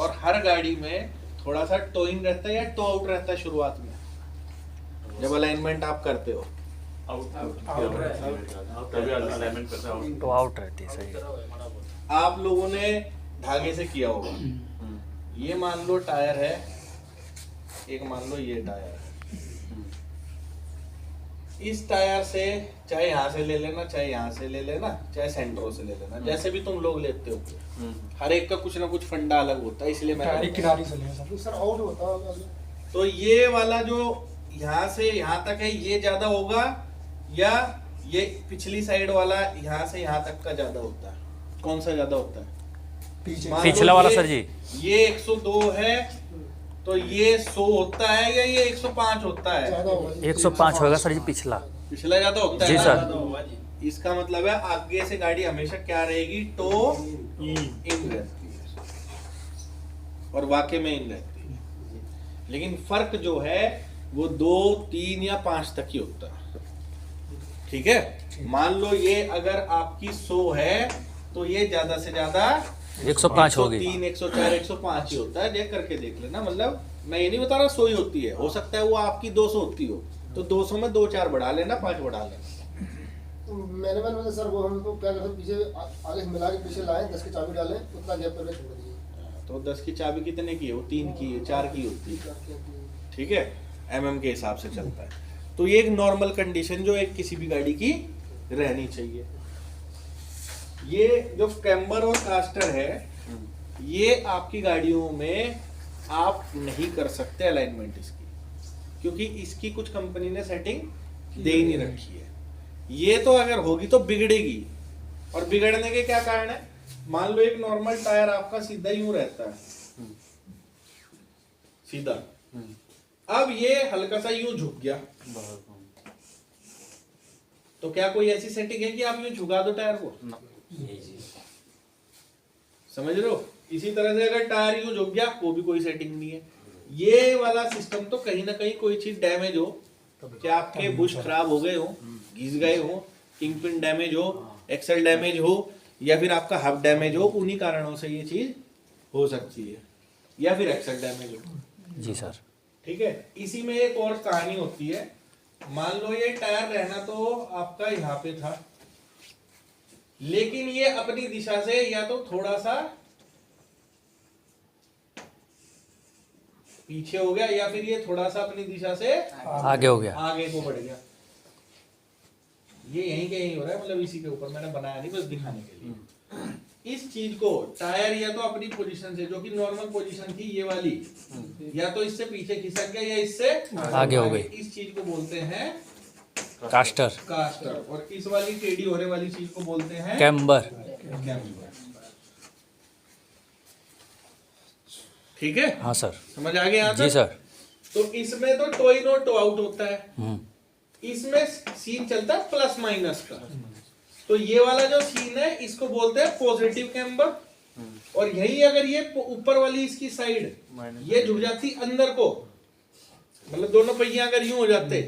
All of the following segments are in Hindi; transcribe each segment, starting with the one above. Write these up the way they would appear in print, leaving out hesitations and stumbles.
और हर गाड़ी में थोड़ा सा टो इन रहता है या टो आउट रहता है शुरुआत में, जब अलाइनमेंट आप करते हो तो आउट रहती है, सही। आप लोगों ने धागे से किया होगा। ये मान लो टायर है, एक मान लो ये टायर है। इस टायर से चाहे यहाँ से ले लेना, चाहे यहाँ से ले लेना, चाहे सेंटरों से ले लेना, जैसे भी तुम लोग लेते हो, हर एक का कुछ ना कुछ फंडा अलग होता है, इसलिए मैं किनारे से ले सर आउट होता है। तो ये वाला जो यहाँ से यहाँ तक है ये ज्यादा होगा या ये पिछली साइड वाला यहाँ से यहाँ तक का ज्यादा होता है? कौन सा ज्यादा होता है? मान लो पिछला वाला ये- सर जी। ये 102 है तो ये 100 होता है या ये 105 होता है? ज्यादा होगा जी। 105 होगा सर जी पिछला। पिछला ज्यादा होता है जी ना? सर। इसका मतलब है आगे से गाड़ी हमेशा क्या रहेगी? टो इन रहती है, और वाकई में इन रहती है। लेकिन फर्क जो है वो 2, 3 या 5 तक ही होता है। ठीक है, मान लो ये अगर आपकी 100 है तो ये ज्यादा से ज्यादा 105 होगी। 103, 104, 105 ही होता है। देख करके देख लेना, मतलब मैं ये नहीं बता रहा 100 ही होती है, हो सकता है वो आपकी 200 होती हो, तो 200 में 2-4 बढ़ा लेना, 5 बढ़ा लेना। मैंने मतलब सर वो हम तो क्या करते पीछे आगे से मिला के पीछे लाए 10 की चाबी डालें उतना गैप करके छोड़ दिए। तो 10 की चाबी कितने की है? वो 3 की है, 4 की होती है। ठीक है, mm के हिसाब से चलता है। तो ये एक नॉर्मल कंडीशन जो एक किसी भी गाड़ी की रहनी चाहिए। ये जो कैम्बर और कास्टर है, ये आपकी गाड़ियों में आप नहीं कर सकते अलाइनमेंट इसकी, क्योंकि इसकी कुछ कंपनी ने सेटिंग दे ही नहीं रखी है। ये तो अगर होगी तो बिगड़ेगी, और बिगड़ने के क्या कारण है? मान लो एक नॉर्मल टायर आपका सीधा यूं रहता है, सीधा, अब ये हल्का सा यूं झुक गया, तो क्या कोई ऐसी सेटिंग है कि आप यूं झुका दो टायर को? समझ रहे हो? इसी तरह से अगर टायर यूं झुक गया, वो भी कोई सेटिंग नहीं है। ये वाला सिस्टम तो कहीं ना कहीं कोई चीज डैमेज हो, क्या आपके बुश खराब हो गए हो, घिस गए हो, किंगपिन डैमेज हो, एक्सल डैमेज हो, या फिर आपका हब डैमेज हो, उन्हीं कारणों से ये चीज हो सकती है, या फिर एक्सल डैमेज हो। जी सर। ठीक है, इसी में एक और कहानी होती है। मान लो ये टायर रहना तो आपका यहाँ पे था, लेकिन ये अपनी दिशा से या तो थोड़ा सा पीछे हो गया, या फिर ये थोड़ा सा अपनी दिशा से आगे हो गया। आगे को बढ़ गया। ये यहीं के यहीं हो रहा है, मतलब इसी के ऊपर मैंने बनाया नहीं, बस दिखाने के लिए। इस चीज को टायर या तो अपनी पोजीशन से, जो कि नॉर्मल पोजीशन थी ये वाली, या तो इससे पीछे खिसक गया या इससे आगे हो गई। इस चीज को बोलते हैं कास्टर। कास्टर, और इस वाली टेढ़ी होने वाली चीज को बोलते हैं कैम्बर। कैम्बर। ठीक है, हाँ सर। समझ आ गया? जी सर। तो इसमें तो टो इन और टो आउट होता है, इसमें सीन चलता है प्लस माइनस का। तो ये वाला जो सीन है इसको बोलते हैं पॉजिटिव कैम्बर, और यही अगर ये ऊपर वाली इसकी साइड ये झुक जाती अंदर को, मतलब दोनों पहिया अगर यूं हो जाते,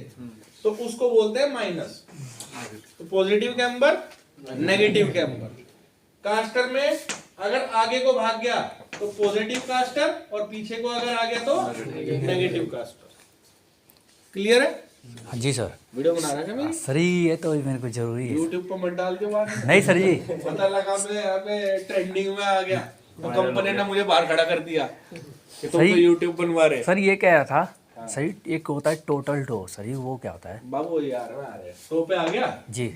तो उसको बोलते हैं माइनस। तो positive camber, negative camber. Caster में अगर आगे को भाग गया तो पॉजिटिव कास्टर, और पीछे को अगर आ गया तो नेगेटिव कास्टर। क्लियर है? हाँ जी सर। वीडियो बना रहा है मेरी? सर ये तो मेरे को जरूरी है। YouTube पर मत डाल के बाद नहीं सर जी। पता लगा मैं यहाँ पे ट्रेंडिंग में आ गया तो कंपनी ने मुझे बाहर खड़ा कर दिया कि तुम तो सही। YouTube बनवा रहे। सर ये क्या था सही? एक होता है टोटल टो सर, ये वो क्या होता है? बाबू यार मैं आ रहा टो पे आ गया। जी।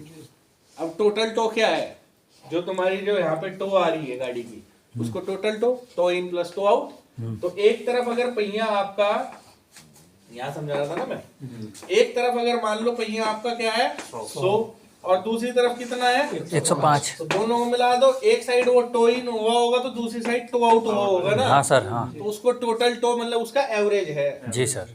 अब टोटल टो क्या है? जो तुम्हारी जो यहाँ पे टो आ रही है गाड़ी की, उसको total toe, toe in plus toe out. तो एक तरफ अगर पहिया आपका, यहाँ समझा रहा था ना मैं, एक तरफ अगर मान लो पहिया आपका क्या है 100, और दूसरी तरफ कितना है 105। तो दोनों को मिला दो, एक साइड वो टो इन हुआ होगा तो दूसरी साइड टो आउट हुआ होगा ना। हाँ सर। हाँ तो उसको टोटल टो मतलब उसका एवरेज है, जी सर।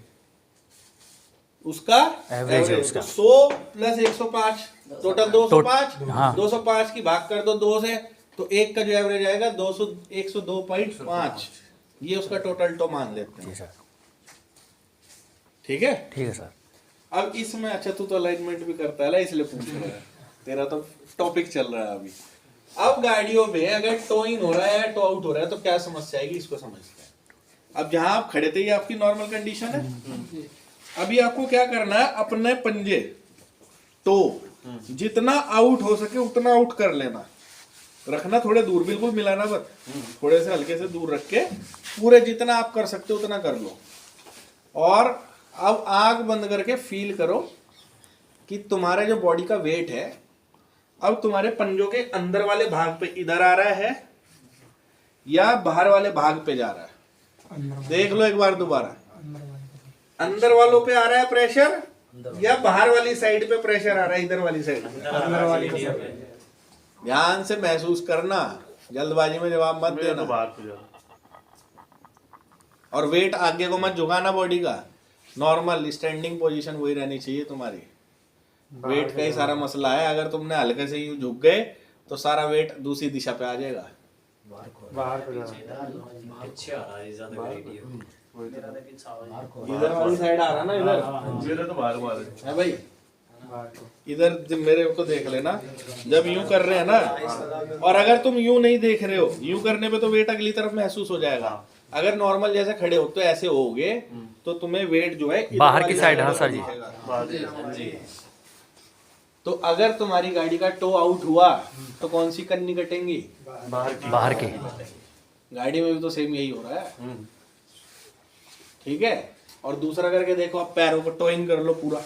उसका एवरेज है उसका। 100 प्लस 105 टोटल 205। हाँ। 205 की भाग कर दो 2 से, तो एक का जो एवरेज आएगा 102.5, ये उसका टोटल टो मान लेते जी हैं। सर। ठीक है? ठीक है सर। अब इसमें अच्छा तू तो अलाइनमेंट भी करता है ना, इसलिए पूछ रहा है, तेरा तो टॉपिक चल रहा है अभी। अब गाड़ियों में अगर टो इन हो रहा है या टो आउट हो रहा है तो क्या समस्या आएगी, इसको समझते हैं। अब जहां आप खड़े थे ये आपकी नॉर्मल कंडीशन है। अभी आपको क्या करना है, अपने पंजे टो जितना आउट हो सके उतना आउट कर लेना, रखना थोड़े दूर, बिल्कुल मिलाना मत, थोड़े से हल्के से दूर रख के पूरे जितना आप कर सकते हो उतना कर लो। और अब आंख बंद करके फील करो कि तुम्हारे जो बॉडी का वेट है अब तुम्हारे पंजों के अंदर वाले भाग पे इधर आ रहा है या बाहर वाले भाग पे जा रहा है। देख लो एक बार दोबारा, अंदर वालों पे आ रहा है प्रेशर या बाहर वाली साइड पे प्रेशर आ रहा है, इधर वाली साइड। ध्यान से महसूस करना, जल्दबाजी में जवाब मत देना। और वेट आगे को मत झुकाना बॉडी का, नॉर्मल स्टैंडिंग पोजीशन वही रहनी चाहिए तुम्हारी। वेट का ही सारा मसला है, अगर तुमने हल्के से यूं झुक गए तो सारा वेट दूसरी दिशा पे आ जाएगा। इधर वाली साइड आ रहा ना, इधर तो बाहर है भाई। इधर मेरे को देख लेना, जब यूं कर रहे हैं ना, और अगर तुम यूं नहीं देख रहे हो, यूं करने पे तो वेट अगली तरफ महसूस हो जाएगा। अगर नॉर्मल जैसे खड़े हो तो ऐसे होगे तो तुम्हें वेट जो है बाहर की साइड। हाँ सर जी। तो अगर तुम्हारी गाड़ी का टो आउट हुआ तो कौन सी कन्नी कटेंगी, बाहर की। गाड़ी में भी तो सेम यही हो रहा है, ठीक है। और दूसरा करके देखो, आप पैरों को टो इन कर लो पूरा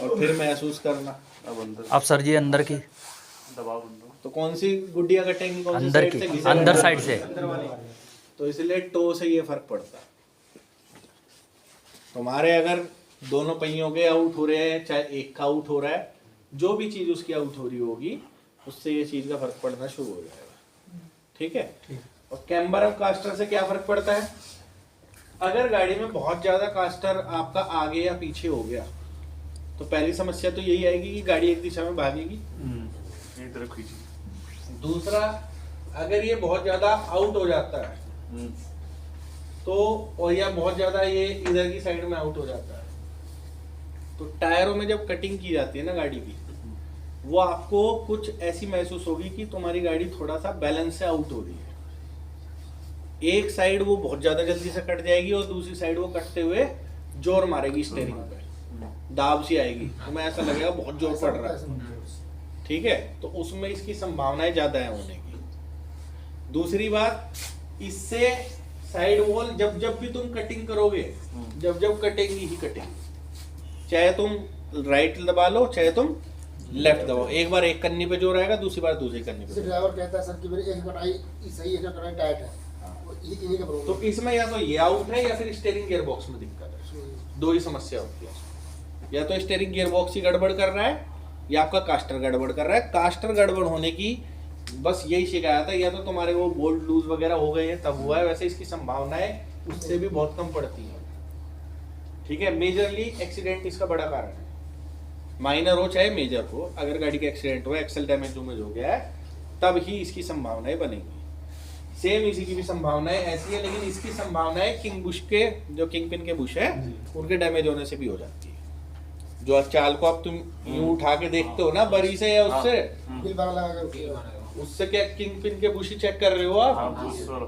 और फिर महसूस करना। अब सर जी अंदर की, तो कौन सी गुड्डियां कटेंगी, कौन सी अंदर साइड की, से घिसे अंदर रहेंगी? साइड से। अंदर वाली। तो इसलिए टो से ये फर्क पड़ता है। तुम्हारे अगर दोनों पहियों के आउट हो रहे हैं, चाहे एक का आउट हो रहा है, जो भी चीज उसकी आउट हो रही होगी उससे ये चीज का फर्क पड़ना शुरू हो जाएगा, ठीक है। और कैम्बर ऑफ कास्टर से क्या फर्क पड़ता है, अगर गाड़ी में बहुत ज्यादा कास्टर आपका आगे या पीछे हो गया तो पहली समस्या तो यही आएगी कि गाड़ी एक दिशा में भागेगी, एक तरफ खींचेगी। दूसरा, अगर ये बहुत ज्यादा आउट हो जाता है तो, और या बहुत ज्यादा ये इधर की साइड में आउट हो जाता है, तो टायरों में जब कटिंग की जाती है ना गाड़ी की, वो आपको कुछ ऐसी महसूस होगी कि तुम्हारी गाड़ी थोड़ा सा बैलेंस से आउट हो रही है। एक साइड वो बहुत ज्यादा जल्दी से कट जाएगी और दूसरी साइड वो कटते हुए जोर मारेगी स्टीयरिंग पे, दाब सी आएगी, तुम्हें ऐसा लगेगा बहुत जोर पड़ रहा है, ठीक है। तो उसमें इसकी संभावनाएं ज्यादा है होने की। दूसरी बात, इससे साइड वॉल जब जब भी तुम कटिंग करोगे, जब जब कटेंगी ही कटेंगी, चाहे तुम राइट दबा लो चाहे तुम लेफ्ट दबाओ, एक बार एक कन्नी पे जोर आएगा, दूसरी बार दूसरी कन्नी पे। ड्राइवर कहता है सर कि मेरी एक कटाई सही है, एक कटाई टाइट है, इन्हीं का प्रॉब्लम। तो इसमें या तो ये आउट है या फिर स्टीयरिंग गियर बॉक्स में दिक्कत है, दो ही समस्या होती है। या तो स्टीयरिंग गियर बॉक्स ही गड़बड़ कर रहा है या आपका कास्टर गड़बड़ कर रहा है। कास्टर गड़बड़ होने की बस यही शिकायत है, या तो तुम्हारे वो बोल्ट लूज वगैरह हो गए हैं तब हुआ है, वैसे इसकी संभावनाएं उससे भी बहुत कम पड़ती है, ठीक है। मेजरली एक्सीडेंट इसका बड़ा कारण है, माइनर हो चाहे मेजर हो, अगर गाड़ी का एक्सीडेंट हो, एक्सल डैमेज हो गया है, तब ही इसकी संभावनाएं बनेंगी। सेम इसी की भी संभावनाएं ऐसी है, लेकिन इसकी संभावनाएं किंग बुश के, जो किंग पिन के बुश है उनके डैमेज होने से भी हो जाती है। जो चाल को आप तुम यूं उठा के देखते हो ना बरी से या उससे क्या किंग पिन के बुश चेक कर रहे हो आप,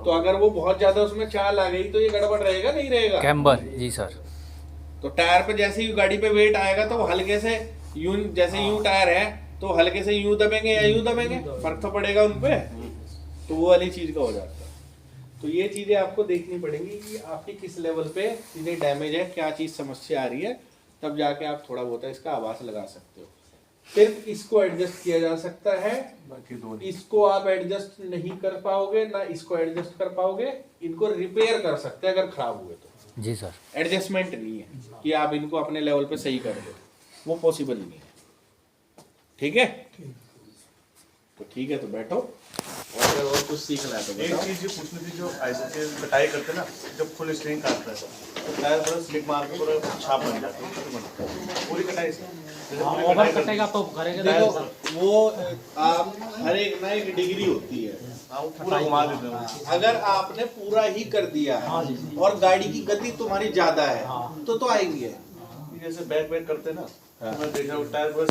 तो अगर वो बहुत ज्यादा उसमें चाल आ गई तो ये गड़बड़ रहेगा नहीं रहेगा। कैम्बर जी सर। तो टायर पे जैसे ही गाड़ी पे वेट आएगा तो वो हल्के से यूं, जैसे यूं टायर है तो हल्के से यूं दबेंगे या यूं दबेंगे, फर्क तो पड़ेगा उनपे, तो वो वाली चीज का हो जाता है। तो ये चीजें आपको देखनी पड़ेंगी कि आपकी किस लेवल पे चीजें डैमेज है, क्या चीज समस्या आ रही है, तब जाके आप थोड़ा बहुत इसका आभास लगा सकते हो। सिर्फ इसको एडजस्ट किया जा सकता है, इसको आप एडजस्ट नहीं कर पाओगे, ना इसको एडजस्ट कर पाओगे। इनको रिपेयर कर सकते हैं अगर खराब हुए तो जी सर, एडजस्टमेंट नहीं है कि आप इनको अपने लेवल पे सही कर दो, वो पॉसिबल नहीं है, ठीक है। तो ठीक है, तो बैठो और कुछ सीखना है तो एक चीज ये पूछनी थी, जो ऐसे कटाई करते ना, जब फुल स्ट्रिंग काटता है तो टायर पर स्लिप मार के पूरा छाप बन जाता है, पूरी कटाई से ओवर कटेगा तो करेगा। देखो वो आप हर एक ना एक डिग्री होती है, पूरा घुमा देते हैं। अगर आपने पूरा ही कर दिया है और गाड़ी की गति तुम्हारी ज्यादा है तो आएंगे। जैसे बैक करते ना, मैं देखा टायर पर